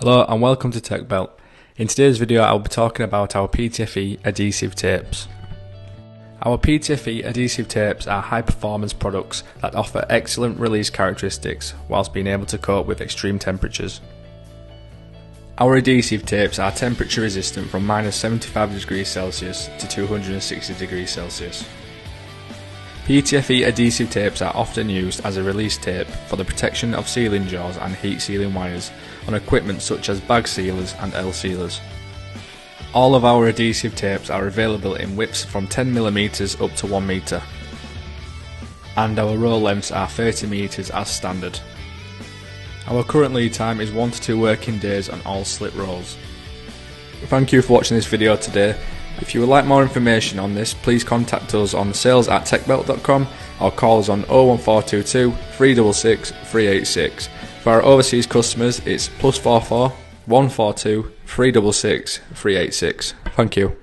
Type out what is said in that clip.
Hello and welcome to Techbelt. In today's video I'll be talking about our PTFE adhesive tapes. Our PTFE adhesive tapes are high performance products that offer excellent release characteristics whilst being able to cope with extreme temperatures. Our adhesive tapes are temperature resistant from -75°C to 260°C. PTFE adhesive tapes are often used as a release tape for the protection of sealing jaws and heat sealing wires on equipment such as bag sealers and L sealers. All of our adhesive tapes are available in widths from 10mm up to 1 metre, and our roll lengths are 30m as standard. Our current lead time is 1 to 2 working days on all slit rolls. Thank you for watching this video today. If you would like more information on this, please contact us on sales@techbelt.com or call us on 01422 366 386. For our overseas customers, it's +44 142 366 386. Thank you.